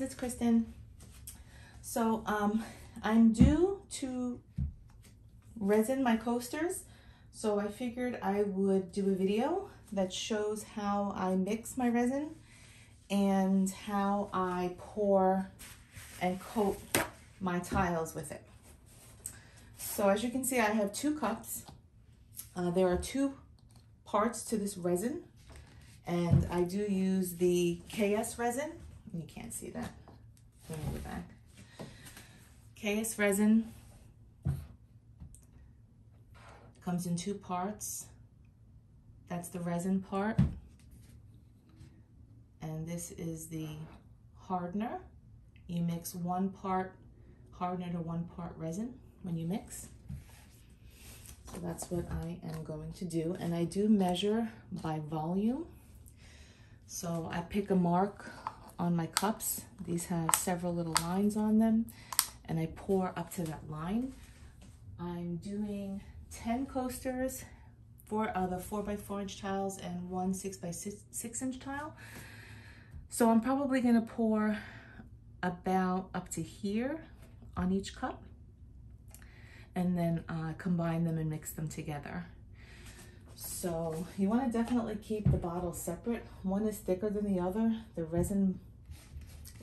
it's Kristen. So I'm due to resin my coasters, so I figured I would do a video that shows how I mix my resin and how I pour and coat my tiles with it. So as you can see, I have 2 cups. There are 2 parts to this resin, and I do use the KS resin. You can't see that. Let me move it back. KS resin comes in 2 parts. That's the resin part, and this is the hardener. You mix 1 part hardener to 1 part resin when you mix. So that's what I am going to do, and I do measure by volume. So I pick a mark on my cups. These have several little lines on them, and I pour up to that line. I'm doing 10 coasters for the 4x4 inch tiles and 1 6x6 inch tile. So I'm probably gonna pour about up to here on each cup, and then combine them and mix them together. So you want to definitely keep the bottles separate. One is thicker than the other. The resin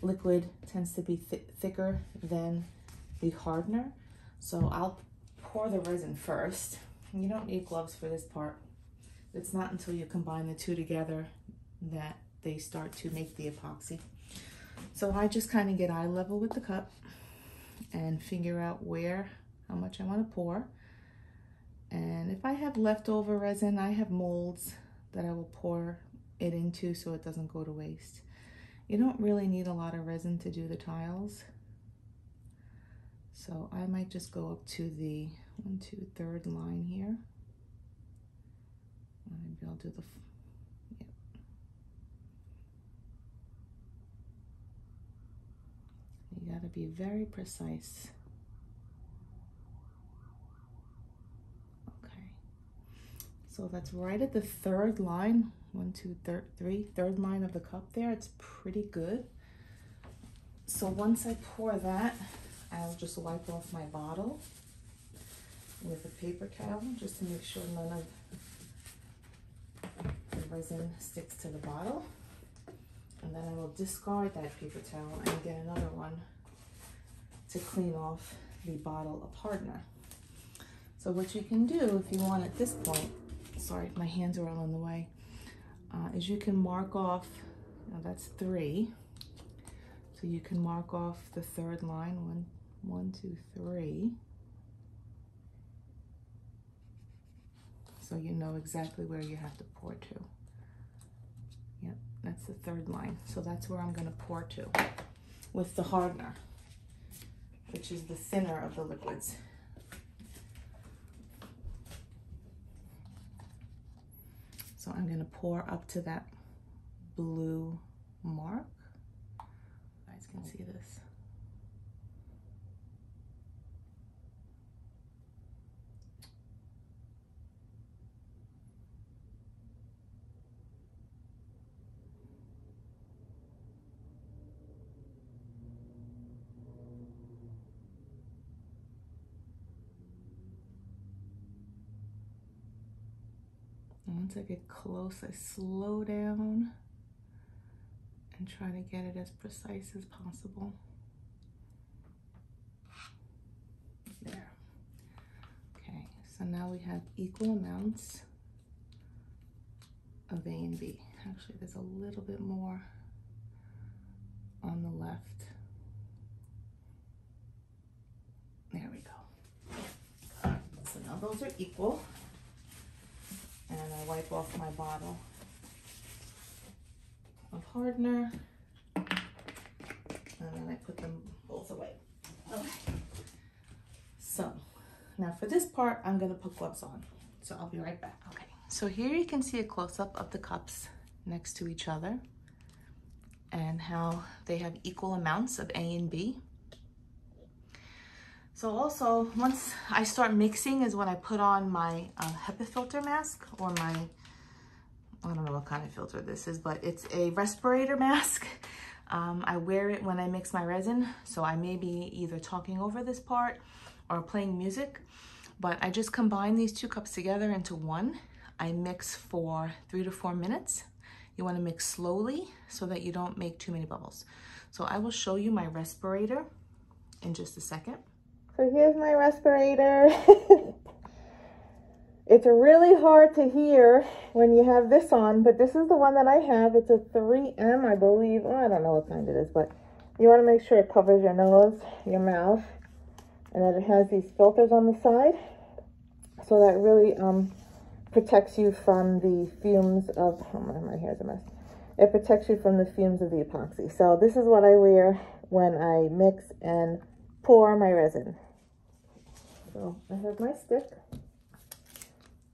liquid tends to be thicker than the hardener. So I'll pour the resin first. You don't need gloves for this part. It's not until you combine the 2 together that they start to make the epoxy. So I just kind of get eye level with the cup and figure out how much I want to pour. And if I have leftover resin, I have molds that I will pour it into so it doesn't go to waste. You don't really need a lot of resin to do the tiles. So I might just go up to the 1, 2, 3rd line here. Maybe I'll do the, yeah. You gotta be very precise. So that's right at the 3rd line, 1, 2, 3, 3rd line of the cup there. It's pretty good. So once I pour that, I'll just wipe off my bottle with a paper towel just to make sure none of the resin sticks to the bottle. And then I will discard that paper towel and get another one to clean off the bottle of hardener. So what you can do if you want at this point, sorry, my hands are all in the way, is you can mark off, that's 3. So you can mark off the 3rd line, 1, 2, 3. So you know exactly where you have to pour to. Yep, that's the 3rd line. So that's where I'm gonna pour to with the hardener, which is the thinner of the liquids. So I'm gonna pour up to that blue mark. You guys can see this. And once I get close, I slow down and try to get it as precise as possible. There. Okay, so now we have equal amounts of A and B. Actually, there's a little bit more on the left. There we go. So now those are equal. And I wipe off my bottle of hardener, and then I put them both away. Okay. So now for this part, I'm gonna put gloves on. So I'll be right back. Okay. So here you can see a close-up of the cups next to each other and how they have equal amounts of A and B. So also, once I start mixing is when I put on my HEPA filter mask, or my, I don't know what kind of filter this is, but it's a respirator mask. I wear it when I mix my resin, so I may be either talking over this part or playing music, but I just combine these 2 cups together into one. I mix for 3 to 4 minutes. You want to mix slowly so that you don't make too many bubbles. So I will show you my respirator in just a second. So here's my respirator. It's really hard to hear when you have this on, but this is the one that I have. It's a 3M, I believe. Oh, I don't know what kind it is, but you want to make sure it covers your nose, your mouth, and that it has these filters on the side. So that really protects you from the fumes of, oh, my hair's a mess. It protects you from the fumes of the epoxy. So this is what I wear when I mix and pour my resin. So I have my stick.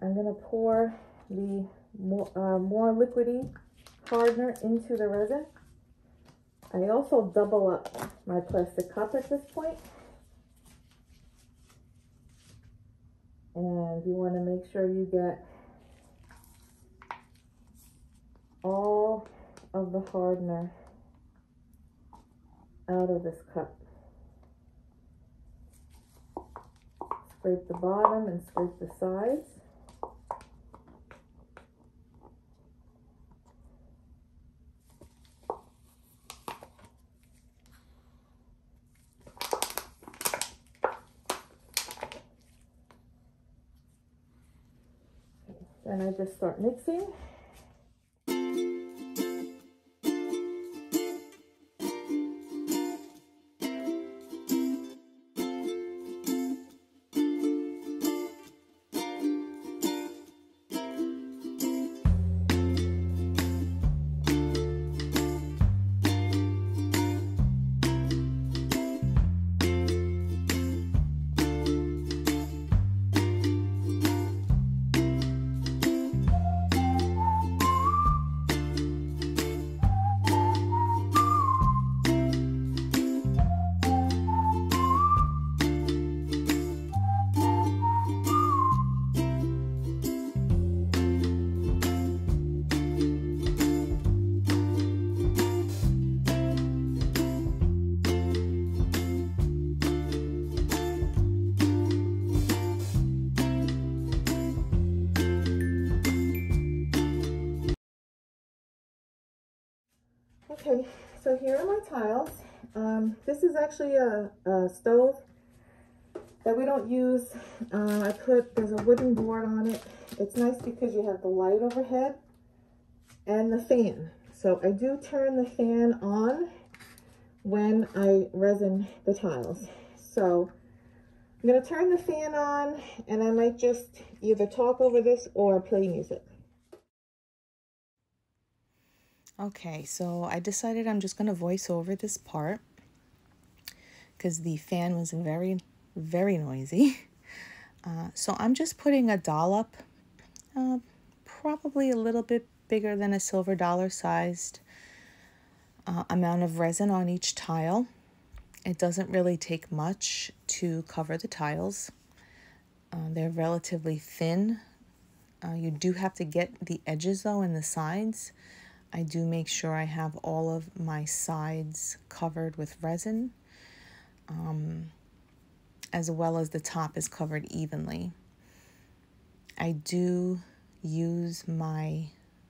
I'm going to pour the more liquidy hardener into the resin. I also double up my plastic cup at this point. And you want to make sure you get all of the hardener out of this cup. Scrape the bottom and scrape the sides. And I just start mixing. Okay, so here are my tiles. This is actually a stove that we don't use. There's a wooden board on it. It's nice because you have the light overhead and the fan. So I do turn the fan on when I resin the tiles. So I'm gonna turn the fan on and I might just either talk over this or play music. Okay, so I decided I'm just going to voice over this part because the fan was very, very noisy. So I'm just putting a dollop, probably a little bit bigger than a silver dollar sized amount of resin on each tile. It doesn't really take much to cover the tiles. They're relatively thin. You do have to get the edges though and the sides. I do make sure I have all of my sides covered with resin, as well as the top is covered evenly. I do use my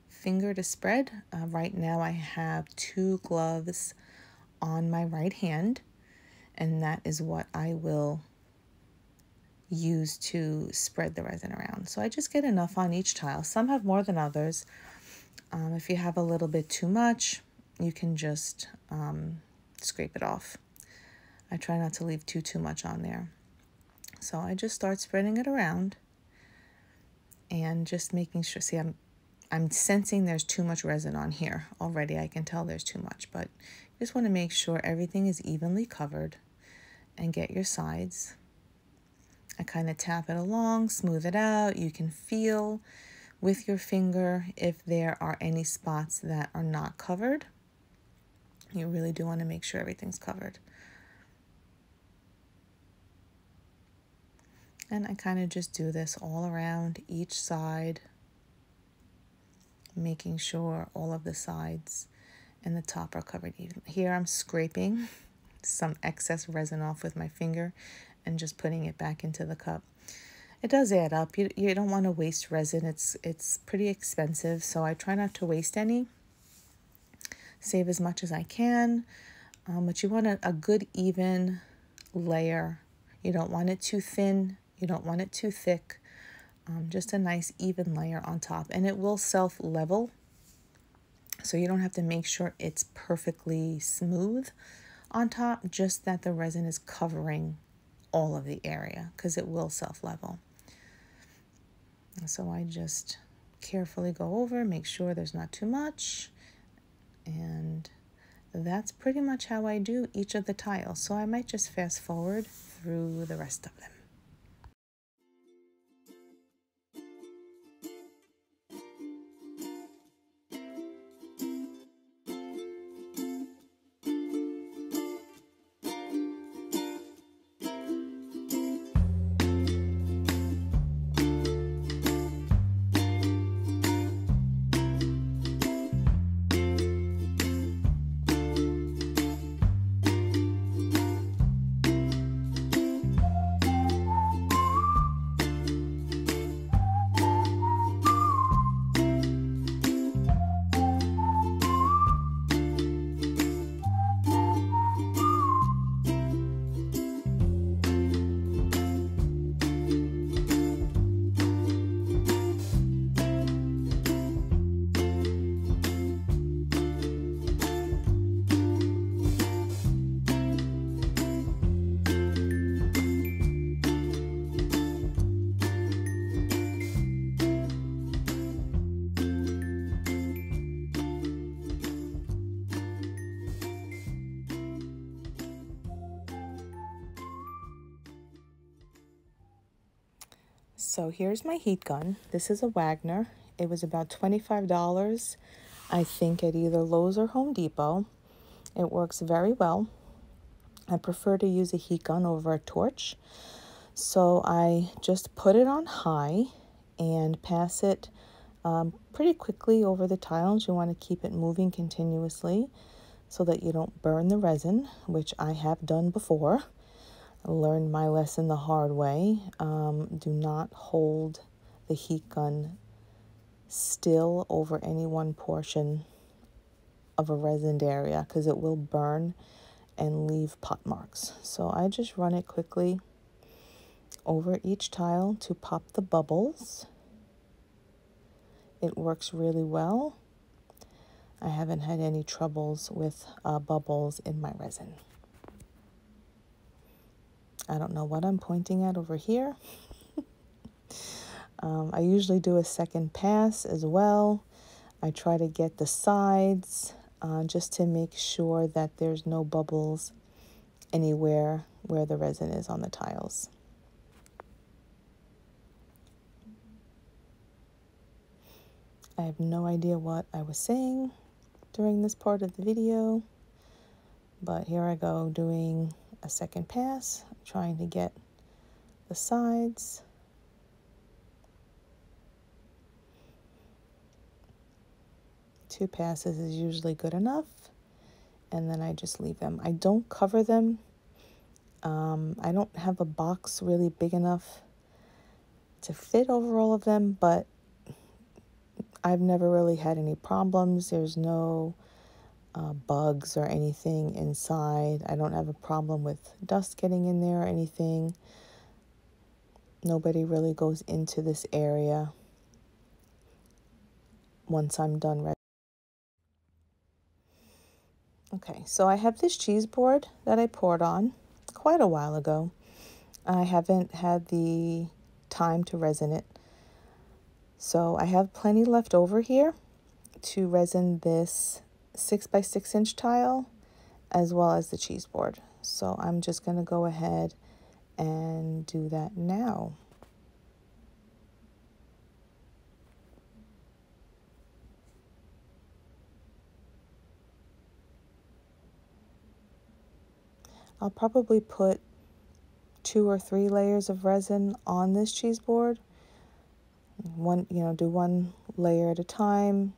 finger to spread. Right now I have 2 gloves on my right hand, and that is what I will use to spread the resin around. So I just get enough on each tile. Some have more than others. If you have a little bit too much, you can just scrape it off. I try not to leave too much on there. So I just start spreading it around and just making sure. See, I'm sensing there's too much resin on here already. I can tell there's too much, but you just want to make sure everything is evenly covered and get your sides. I kind of tap it along, smooth it out. You can feel with your finger if there are any spots that are not covered. You really do want to make sure everything's covered. And I kind of just do this all around each side, making sure all of the sides and the top are covered even. Here I'm scraping some excess resin off with my finger and just putting it back into the cup. It does add up. You don't want to waste resin. It's pretty expensive, so I try not to waste any. Save as much as I can, but you want a good even layer. You don't want it too thin. You don't want it too thick. Just a nice even layer on top, and it will self-level, so you don't have to make sure it's perfectly smooth on top, just that the resin is covering all of the area, because it will self-level. So I just carefully go over, make sure there's not too much, and that's pretty much how I do each of the tiles. So I might just fast forward through the rest of them. So here's my heat gun. This is a Wagner. It was about $25, I think, at either Lowe's or Home Depot. It works very well. I prefer to use a heat gun over a torch. So I just put it on high and pass it pretty quickly over the tiles. You want to keep it moving continuously so that you don't burn the resin, which I have done before. I learned my lesson the hard way. Do not hold the heat gun still over any one portion of a resined area, because it will burn and leave pot marks. So I just run it quickly over each tile to pop the bubbles. It works really well. I haven't had any troubles with bubbles in my resin. I don't know what I'm pointing at over here. I usually do a second pass as well. I try to get the sides just to make sure that there's no bubbles anywhere where the resin is on the tiles. I have no idea what I was saying during this part of the video, but here I go doing a second pass, trying to get the sides. Two passes is usually good enough, and then I just leave them. I don't cover them. I don't have a box really big enough to fit over all of them, but I've never really had any problems. There's no bugs or anything inside. I don't have a problem with dust getting in there or anything. Nobody really goes into this area once I'm done. Okay, so I have this cheese board that I poured on quite a while ago. I haven't had the time to resin it. So I have plenty left over here to resin this 6x6 inch tile as well as the cheese board. So I'm just going to go ahead and do that now. I'll probably put 2 or 3 layers of resin on this cheese board. Do one layer at a time,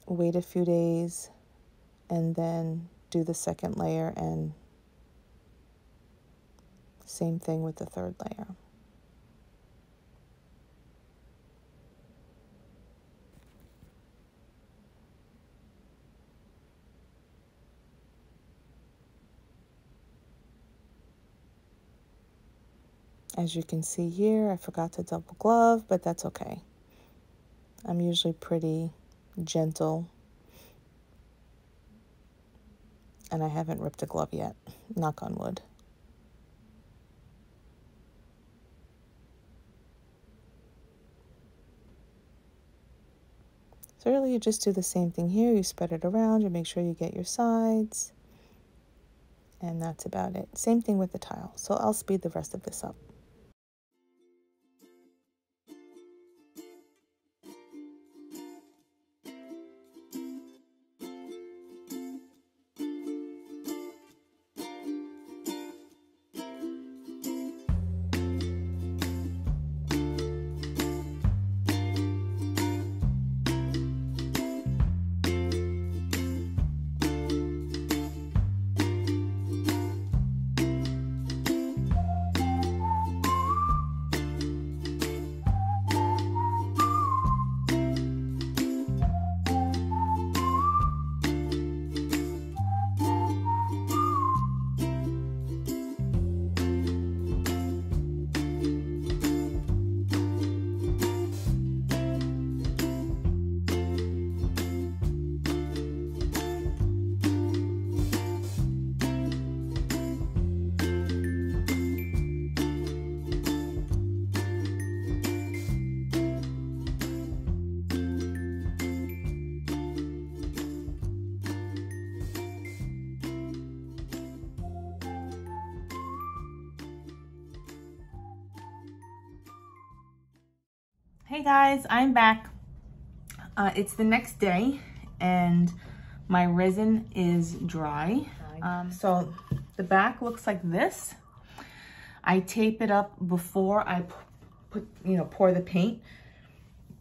wait a few days, and then do the second layer, and same thing with the third layer. As you can see here, I forgot to double glove, but that's okay. I'm usually pretty gentle, and I haven't ripped a glove yet, knock on wood. So really you just do the same thing here. You spread it around, you make sure you get your sides, and that's about it. Same thing with the tile. So I'll speed the rest of this up. Hey guys, I'm back. It's the next day and my resin is dry. So the back looks like this. I tape it up before I pour the paint.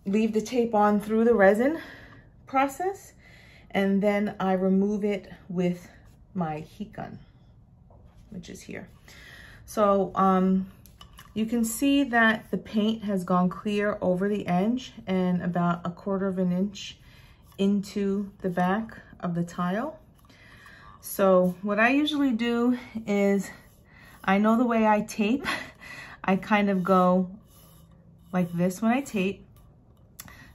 Leave the tape on through the resin process, and then I remove it with my heat gun, which is here. So you can see that the paint has gone clear over the edge and about 1/4 of an inch into the back of the tile. So what I usually do is, I know the way I tape, I kind of go like this when I tape.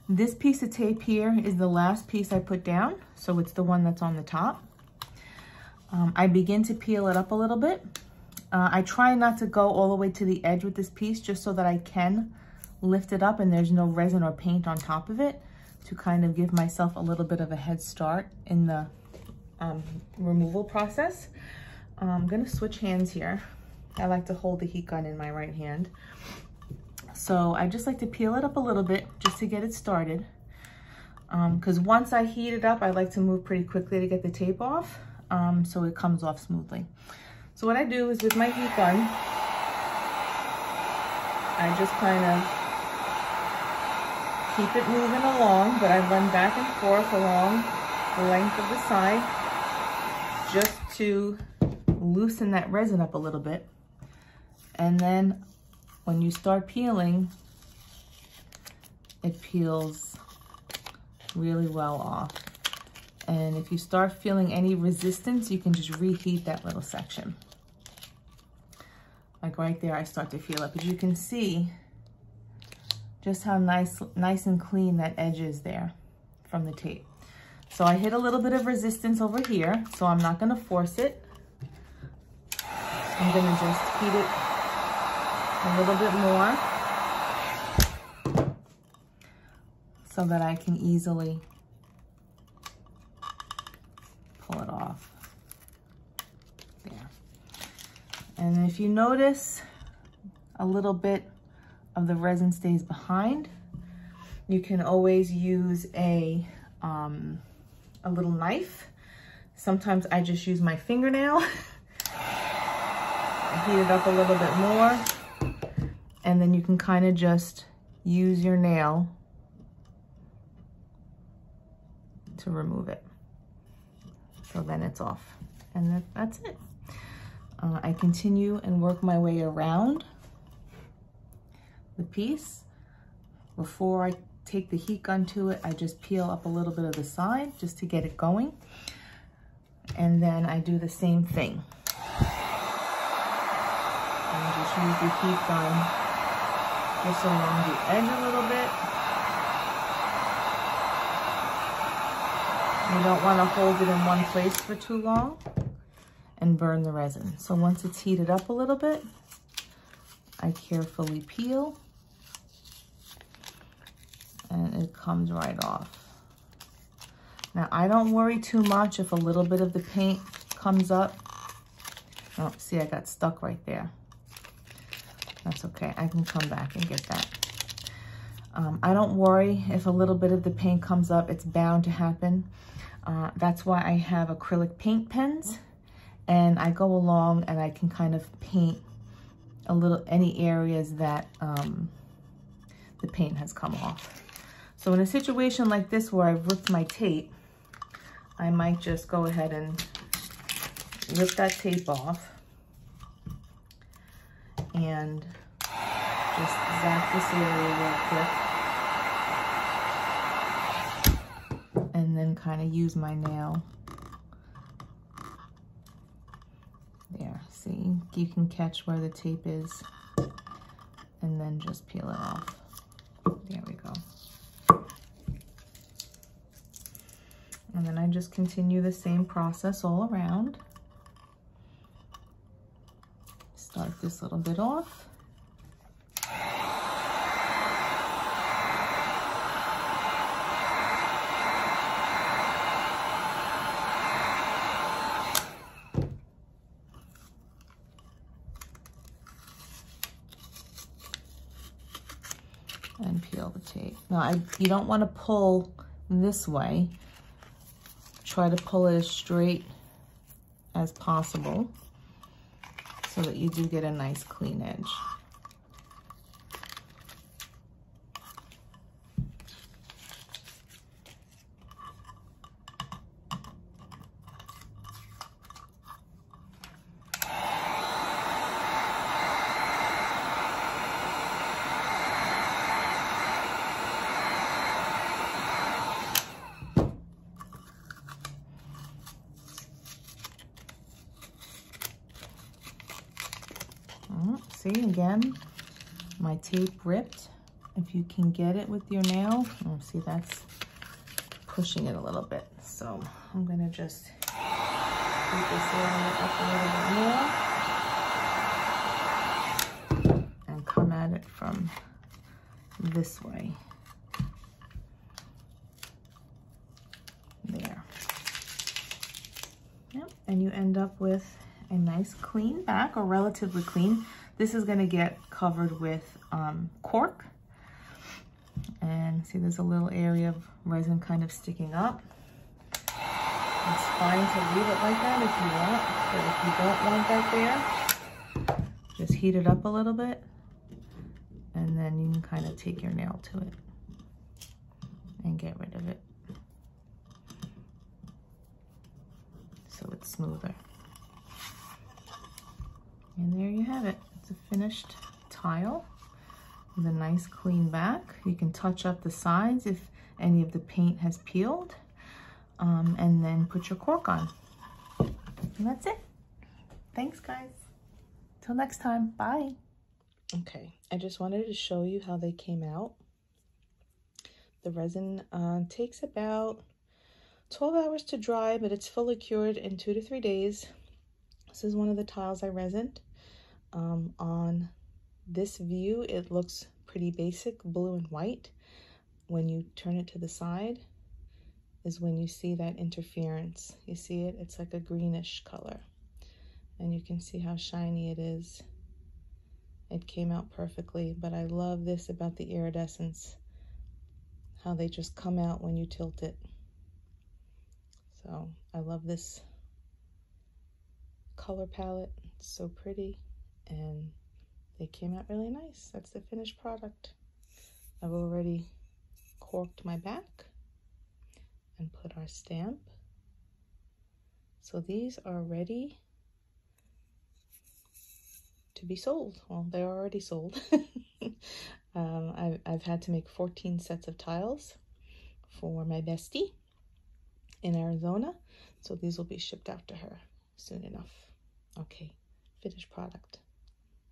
This piece of tape here is the last piece I put down, so it's the one that's on the top. I begin to peel it up a little bit. I try not to go all the way to the edge with this piece, just so that I can lift it up and there's no resin or paint on top of it, to kind of give myself a little bit of a head start in the removal process. I'm gonna switch hands here. I like to hold the heat gun in my right hand. So I just like to peel it up a little bit just to get it started. Because once I heat it up, I like to move pretty quickly to get the tape off, so it comes off smoothly. So what I do is, with my heat gun, I just kind of keep it moving along, but I run back and forth along the length of the side just to loosen that resin up a little bit. And then when you start peeling, it peels really well off. And if you start feeling any resistance, you can just reheat that little section. Like right there, I start to feel it. But you can see just how nice and clean that edge is there from the tape. So I hit a little bit of resistance over here, so I'm not gonna force it. I'm gonna just heat it a little bit more so that I can easily pull it off. There. And if you notice, a little bit of the resin stays behind. You can always use a little knife. Sometimes I just use my fingernail. Heat it up a little bit more, and then you can kind of just use your nail to remove it. So then it's off, and that's it. I continue and work my way around the piece. Before I take the heat gun to it, I just peel up a little bit of the side just to get it going. And then I do the same thing. And just use the heat gun just along the edge a little bit. You don't want to hold it in one place for too long and burn the resin. So once it's heated up a little bit, I carefully peel and it comes right off. Now I don't worry too much if a little bit of the paint comes up. Oh, see, I got stuck right there. That's okay, I can come back and get that. I don't worry if a little bit of the paint comes up, it's bound to happen. That's why I have acrylic paint pens, and I go along and I can kind of paint a little, any areas that the paint has come off. So in a situation like this where I've ripped my tape, I might just go ahead and rip that tape off and just zap this area real quick. And then kind of use my nail. There, see, you can catch where the tape is. And then just peel it off. There we go. And then I just continue the same process all around. Start this little bit off. And peel the tape. Now, you don't want to pull this way. Try to pull it as straight as possible so that you do get a nice clean edge. See, again, my tape ripped. If you can get it with your nail, see, that's pushing it a little bit. So I'm gonna just keep this area up a little bit more and come at it from this way. There. Yep, and you end up with a nice clean back, or relatively clean. This is gonna get covered with cork. And see, there's a little area of resin kind of sticking up. It's fine to leave it like that if you want, but if you don't want that there, just heat it up a little bit, and then you can kind of take your nail to it and get rid of it so it's smoother. And there you have it. It's a finished tile with a nice clean back. You can touch up the sides if any of the paint has peeled, and then put your cork on. And that's it. Thanks, guys. Till next time. Bye. Okay, I just wanted to show you how they came out. The resin takes about 12 hours to dry, but it's fully cured in 2 to 3 days. This is one of the tiles I resined. On this view, it looks pretty basic, blue and white. When you turn it to the side is when you see that interference. You see it? It's like a greenish color. And you can see how shiny it is. It came out perfectly, but I love this about the iridescence, how they just come out when you tilt it. So I love this color palette. It's so pretty, and they came out really nice. That's the finished product. I've already corked my back and put our stamp So these are ready to be sold. Well, they're already sold. I've had to make 14 sets of tiles for my bestie in Arizona. So these will be shipped out to her soon enough. Okay, finished product.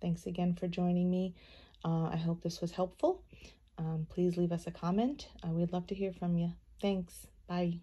Thanks again for joining me. I hope this was helpful. Please leave us a comment. We'd love to hear from you. Thanks. Bye.